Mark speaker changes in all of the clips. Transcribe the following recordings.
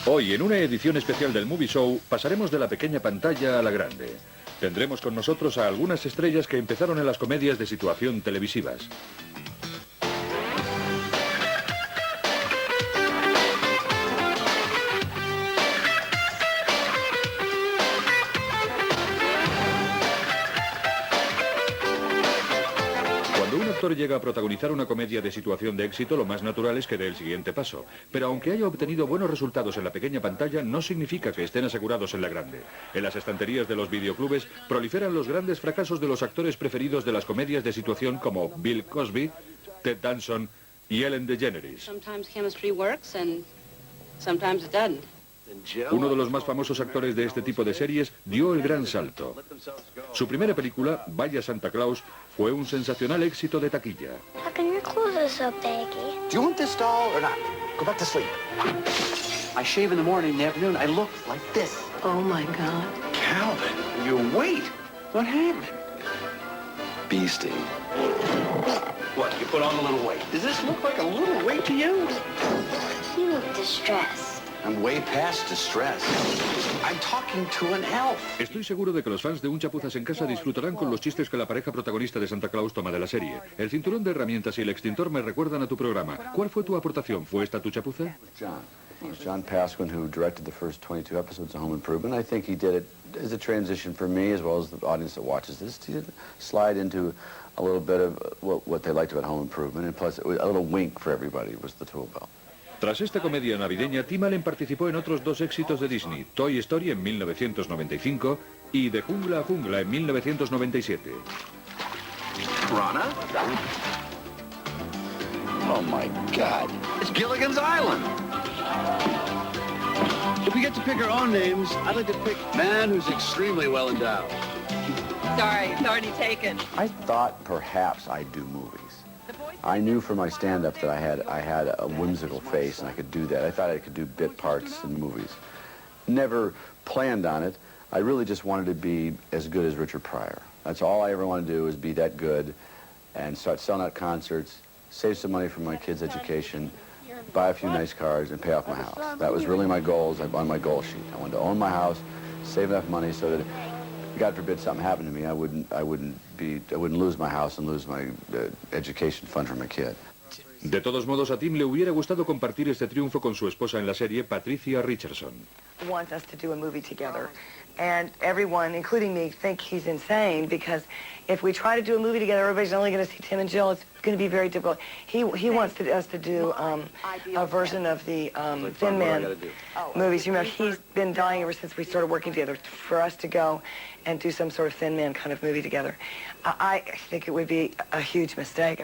Speaker 1: Hoy, en una edición especial del Movie Show, pasaremos de la pequeña pantalla a la grande. Tendremos con nosotros a algunas estrellas que empezaron en las comedias de situación televisivas. Cuando un actor llega a protagonizar una comedia de situación de éxito, lo más natural es que dé el siguiente paso. Pero aunque haya obtenido buenos resultados en la pequeña pantalla, no significa que estén asegurados en la grande. En las estanterías de los videoclubes proliferan los grandes fracasos de los actores preferidos de las comedias de situación como Bill Cosby, Ted Danson y Ellen DeGeneres. Uno de los más famosos actores de este tipo de series dio el gran salto. Su primera película, Vaya Santa Claus, fue un sensacional éxito de taquilla.
Speaker 2: How come your clothes are so baggy?
Speaker 3: Do you want this doll or not? Go back to sleep. I shave in the morning, in the afternoon, I look like this.
Speaker 4: Oh my God.
Speaker 3: Calvin, your weight. What happened? Bee sting. What, you put on a little weight? Does this look like a little weight to you?
Speaker 2: You look distressed.
Speaker 3: I'm way past distress. I'm talking to an elf.
Speaker 1: Estoy seguro de que los fans de Un Chapuzas en Casa disfrutarán con los chistes que la pareja protagonista de Santa Claus toma de la serie. El cinturón de herramientas y el extintor me recuerdan a tu programa. ¿Cuál fue tu aportación? ¿Fue esta tu chapuza?
Speaker 5: John. It was John Pasquin who directed the first 22 episodes of Home Improvement. I think he did it as a transition for me as well as the audience that watches this to slide into a little bit of what they liked about Home Improvement, and plus a little wink for everybody was the tool belt.
Speaker 1: Tras esta comedia navideña, Tim Allen participó en otros dos éxitos de Disney, Toy Story en 1995 y De Jungla a Jungla en 1997.
Speaker 3: Rana? Oh my God. It's Gilligan's Island. If we get to pick our own names, I'd like to pick man who's extremely well endowed.
Speaker 4: Sorry, it's already taken.
Speaker 5: I thought perhaps I'd do movies. I knew for my stand-up that I had a whimsical face and I could do that. I thought I could do bit parts in movies. Never planned on it. I really just wanted to be as good as Richard Pryor. That's all I ever wanted to do, is be that good and start selling out concerts, save some money for my kids' education, buy a few nice cars, and pay off my house. That was really my goals on my goal sheet. I wanted to own my house, save enough money so that, God forbid something happened to me, I wouldn't lose my house and lose my education fund for my kid.
Speaker 1: De todos modos, a Tim le hubiera gustado compartir este triunfo con su esposa en la serie, Patricia Richardson.
Speaker 6: Wants us to do a movie together, and everyone, including me, think he's insane because if we try to do a movie together, everybody's only going to see Tim and Jill. It's going to be very difficult. He wants us to do a version of the Thin Man movies. You remember, he's been dying ever since we started working together for us to go and do some sort of Thin Man kind of movie together. I think it would be a huge mistake.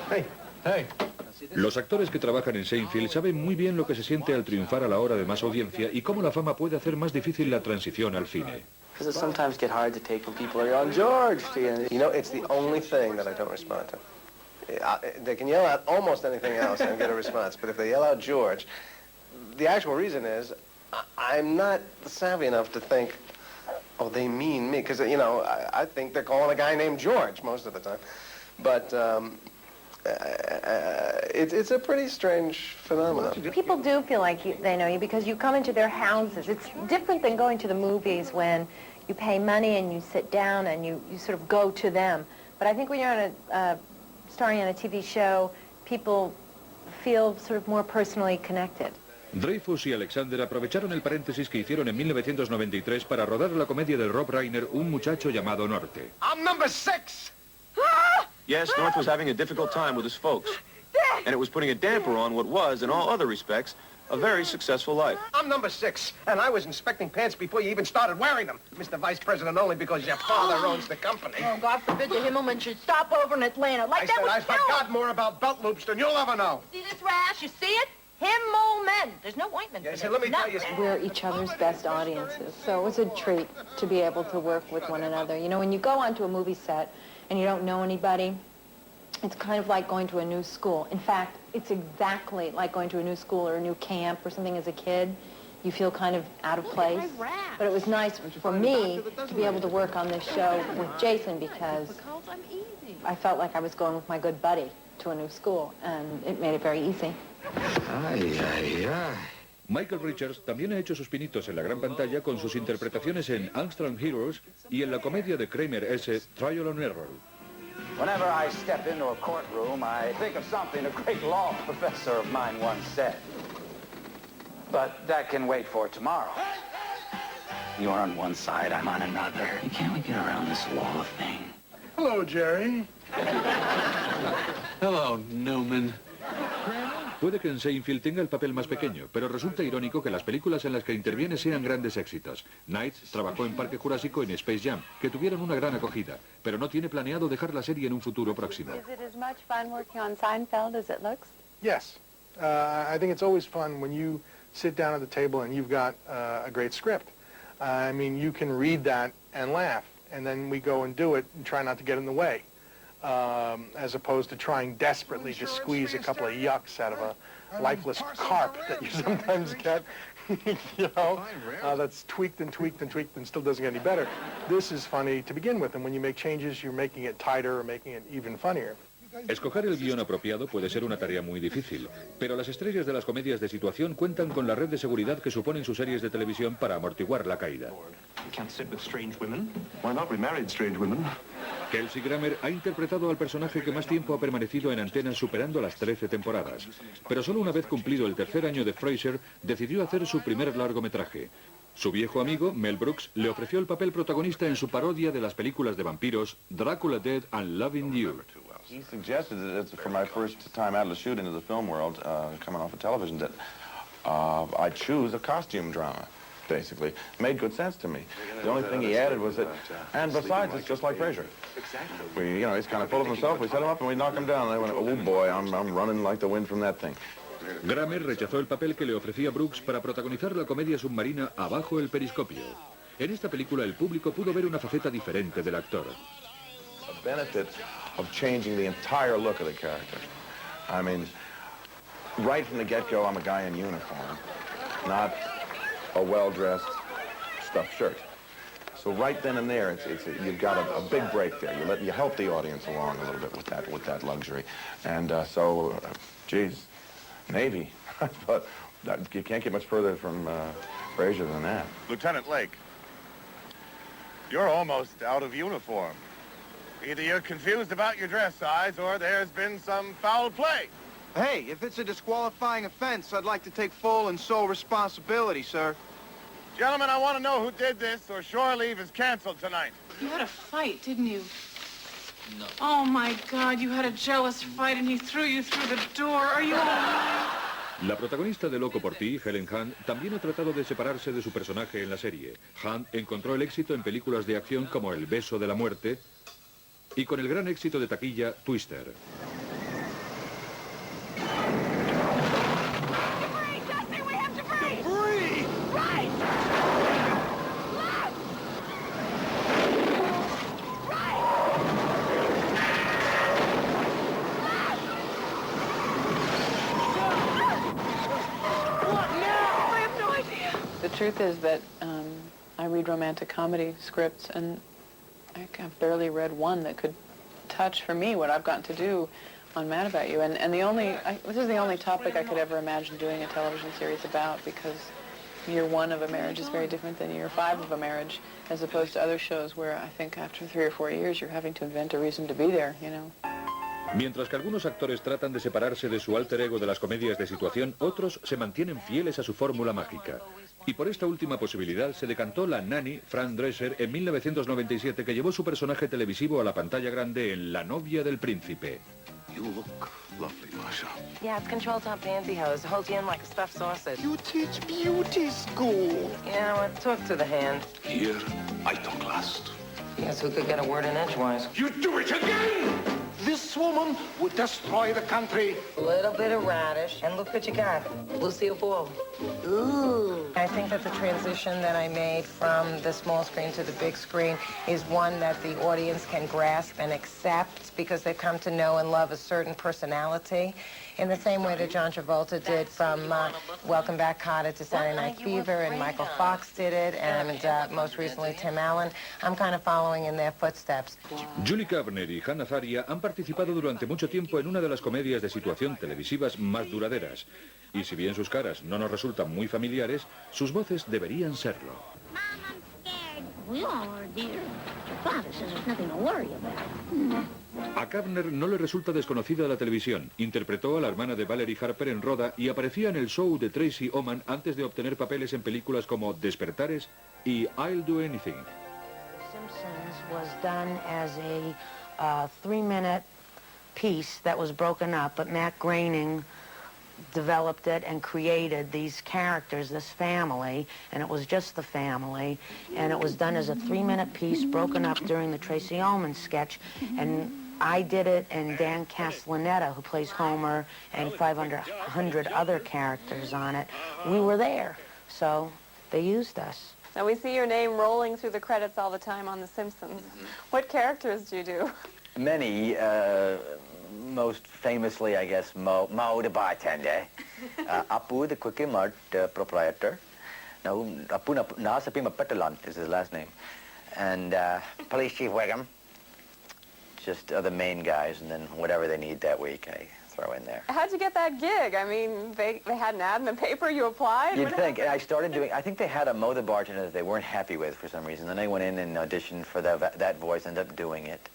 Speaker 3: Hey, hey.
Speaker 1: Los actores que trabajan en Seinfeld saben muy bien lo que se siente al triunfar a la hora de más audiencia y cómo la fama puede hacer más difícil la transición al cine.
Speaker 7: Because it sometimes get hard to take when people are on George.
Speaker 8: You know, it's the only thing that I don't respond to. They can yell out almost anything else and get a response, but if they yell out George, the actual reason is I'm not savvy enough to think, oh, they mean me, because, you know, I think they're calling a guy named George most of the time. But it's a pretty strange phenomenon.
Speaker 9: People do feel like they know you because you come into their houses. It's different than going to the movies when you pay money and you sit down and you sort of go to them. But I think when you're on starring on a TV show, people feel sort of more personally connected.
Speaker 1: Dreyfus y Alexander aprovecharon el paréntesis que hicieron en 1993 para rodar la comedia del Rob Reiner, Un muchacho llamado Norte.
Speaker 3: I'm number 6!
Speaker 10: Yes, North was having a difficult time with his folks, and it was putting a damper on what was, in all other respects, a very successful life.
Speaker 3: I'm number 6, and I was inspecting pants before you even started wearing them, Mr. Vice President, only because your father owns the company.
Speaker 4: Oh, God forbid the Himmelman should stop over in Atlanta. Like that would
Speaker 3: I forgot more about belt loops than you'll ever know.
Speaker 4: See this rash? You see it? Himmelman. There's no ointment for
Speaker 3: Yes,
Speaker 4: this.
Speaker 3: let me tell you.
Speaker 9: We're each other's best audiences, so it's a treat to be able to work with one another. You know, when you go onto a movie set and you don't know anybody, it's kind of like going to a new school. In fact, it's exactly like going to a new school or a new camp or something as a kid. You feel kind of out of place. But it was nice for me to be able to work on this show with Jason because I felt like I was going with my good buddy to a new school, and it made it very easy.
Speaker 11: Ay, ay, ay.
Speaker 1: Michael Richards también ha hecho sus pinitos en la gran pantalla con sus interpretaciones en Armstrong Heroes y en la comedia de Kramer S. Trial and Error.
Speaker 11: Whenever I step into a courtroom, I think of something a great law professor of mine once said. But that can wait for tomorrow. You're on one side, I'm on another. Can't we get around this law thing?
Speaker 3: Hello, Jerry. Hello, Newman.
Speaker 1: Puede que en Seinfeld tenga el papel más pequeño, pero resulta irónico que las películas en las que interviene sean grandes éxitos. Knights trabajó en Parque Jurásico y en Space Jam, que tuvieron una gran acogida, pero no tiene planeado dejar la serie en un futuro próximo.
Speaker 12: Is it as much fun working on Seinfeld as it looks?
Speaker 3: Yes. I think it's always fun when you sit down at the table and you've got a great script. I mean, you can read that and laugh, and then we go and do it and try not to get in the way. As opposed to trying desperately to squeeze a couple of yucks out of a lifeless carp that you sometimes get, you know, that's tweaked and tweaked and tweaked and still doesn't get any better. This is funny to begin with, and when you make changes, you're making it tighter or making it even funnier.
Speaker 1: Escoger el guión apropiado puede ser una tarea muy difícil, pero las estrellas de las comedias de situación cuentan con la red de seguridad que suponen sus series de televisión para amortiguar la caída. Kelsey Grammer ha interpretado al personaje que más tiempo ha permanecido en antenas, superando las 13 temporadas. Pero solo una vez cumplido el tercer año de Frasier, decidió hacer su primer largometraje. Su viejo amigo, Mel Brooks, le ofreció el papel protagonista en su parodia de las películas de vampiros, Dracula Dead and Loving You.
Speaker 10: He suggested that for my first time out of the chute into the film world, coming off of television, that I choose a costume drama, basically. Made good sense to me. The only thing he added was that, and besides, it's just like Frasier. We, you know, he's kind of full of himself. We set him up and we knock him down. And they went, oh boy, I'm running like the wind from that thing.
Speaker 1: Grammer rechazó el papel que le ofrecía Brooks para protagonizar la comedia submarina Abajo el periscopio. En esta película el público pudo ver una faceta diferente del actor.
Speaker 10: A benefit of changing the entire look of the character. I mean, right from the get-go, I'm a guy in uniform, not a well-dressed stuffed shirt. So right then and there, you've got a big break there. You help the audience along a little bit with that luxury, and geez, Navy, but you can't get much further from Frasier than that.
Speaker 13: Lieutenant Lake, you're almost out of uniform. Either you're confused about your dress size or there's been some foul play.
Speaker 14: Hey, if it's a disqualifying offense, I'd like to take full and sole responsibility, sir.
Speaker 13: Gentlemen, I want to know who did this, or shore leave is canceled tonight.
Speaker 15: You had a fight, didn't you? No. Oh, my God, you had a jealous fight and he threw you through the door. Are you all right?
Speaker 1: La protagonista de Loco por ti, Helent, también ha tratado de separarse de su personaje en la serie. Hunt encontró el éxito en películas de acción como El beso de la muerte y con el gran éxito de taquilla, Twister.
Speaker 12: The truth is that I read romantic comedy scripts, and I've barely read one that could touch for me what I've gotten to do on Mad About You. And this is the only topic I could ever imagine doing a television series about, because year one of a marriage is very different than year 5 of a marriage, as opposed to other shows where I think after 3 or 4 years you're having to invent a reason to be there, you know.
Speaker 1: Mientras que algunos actores tratan de separarse de su alter ego de las comedias de situación, otros se mantienen fieles a su fórmula mágica. Y por esta última posibilidad se decantó la nanny Fran Drescher en 1997, que llevó su personaje televisivo a la pantalla grande en La novia del príncipe.
Speaker 13: You look lovely, Masha.
Speaker 4: Yeah, it's control top panty hose. Holds you in like a stuffed sausage.
Speaker 14: You teach beauty school.
Speaker 4: Yeah, well, talk to the hand.
Speaker 13: Here, I talk last.
Speaker 4: Yes, who could get a word in edgewise?
Speaker 13: You do it again!
Speaker 14: This woman would destroy the country.
Speaker 4: A little bit of radish, and look what you got. Lucille Ball. Ooh. I think that the transition that I made from the small screen to the big screen is one that the audience can grasp and accept, because they've come to know and love a certain personality, in the same way that John Travolta did from Welcome Back, Kotter to Saturday Night Fever, and Michael Fox did it, and most recently Tim Allen. I'm kind of following in their footsteps.
Speaker 1: Julie Kavner y Azaria han participado participado durante mucho tiempo en una de las comedias de situación televisivas más duraderas. Y si bien sus caras no nos resultan muy familiares, sus voces deberían serlo.
Speaker 2: We are, dear. Father says there's nothing to worry about.
Speaker 1: A Kavner no le resulta desconocida la televisión. Interpretó a la hermana de Valerie Harper en Rhoda y aparecía en el show de Tracy Ullman antes de obtener papeles en películas como Despertares y I'll Do Anything.
Speaker 4: Simpsons was done as a 3-minute piece that was broken up, but Matt Groening developed it and created these characters, this family, and it was just the family, and it was done as a 3-minute piece broken up during the Tracy Ullman sketch, and I did it, and Dan Castellaneta, who plays Homer, and 500 other characters on it, we were there, so they used us.
Speaker 16: Now we see your name rolling through the credits all the time on The Simpsons. What characters do you do?
Speaker 17: Many, most famously, I guess, Mo the bartender, Apu the Quickie Mart proprietor. No, Apu Nasapima Petalant is his last name. And Police Chief Wiggum, just other main guys, and then whatever they need that week, I throw in there.
Speaker 16: How'd you get that gig? I mean, they had an ad in the paper, you applied?
Speaker 17: You'd think. And I started doing, I think they had a Mo the bartender that they weren't happy with for some reason. Then I went in and auditioned for that voice, ended up doing it.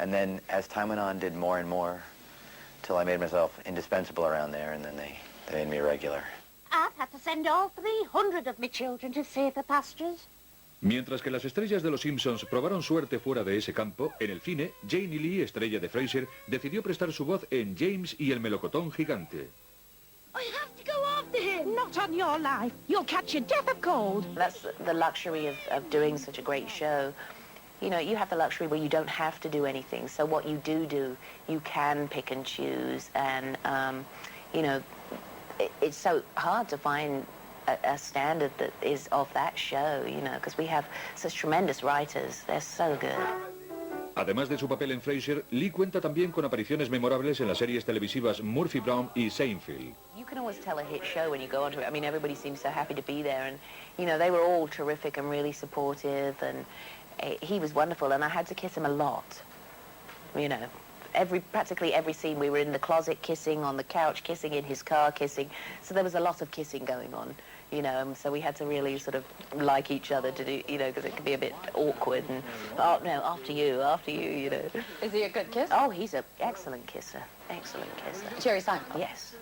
Speaker 17: And then as time went on, did more and more, till I made myself indispensable around there, and then they made me a regular.
Speaker 2: I've had to send all 300 of my children to save the pastures.
Speaker 1: Mientras que las estrellas de Los Simpsons probaron suerte fuera de ese campo, en el cine, Janie Lee, estrella de Frasier, decidió prestar su voz en James y el melocotón gigante.
Speaker 2: I have to go after him. Not on your life. You'll catch your death of cold.
Speaker 4: That's the luxury of doing such a great show. You know, you have the luxury where you don't have to do anything. So what you do, you can pick and choose. And, you know, it's so hard to find a standard that is of that show, you know, because we have such tremendous writers. They're so good.
Speaker 1: Además de su papel en Frasier, Lee cuenta también con apariciones memorables en las series televisivas Murphy Brown y Seinfeld.
Speaker 4: You can always tell a hit show when you go onto it. I mean, everybody seems so happy to be there. And, you know, they were all terrific and really supportive. And he was wonderful, and I had to kiss him a lot. You know, practically every scene we were in the closet kissing, on the couch kissing, in his car kissing. So there was a lot of kissing going on, you know, so we had to really sort of like each other to do, you know, because it could be a bit awkward and, oh, no, after you, you know.
Speaker 16: Is he a good kisser?
Speaker 4: Oh, he's an excellent kisser, excellent kisser.
Speaker 16: Jerry Seinfeld?
Speaker 4: Yes.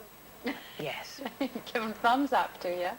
Speaker 4: Yes.
Speaker 16: Give him thumbs up, do you?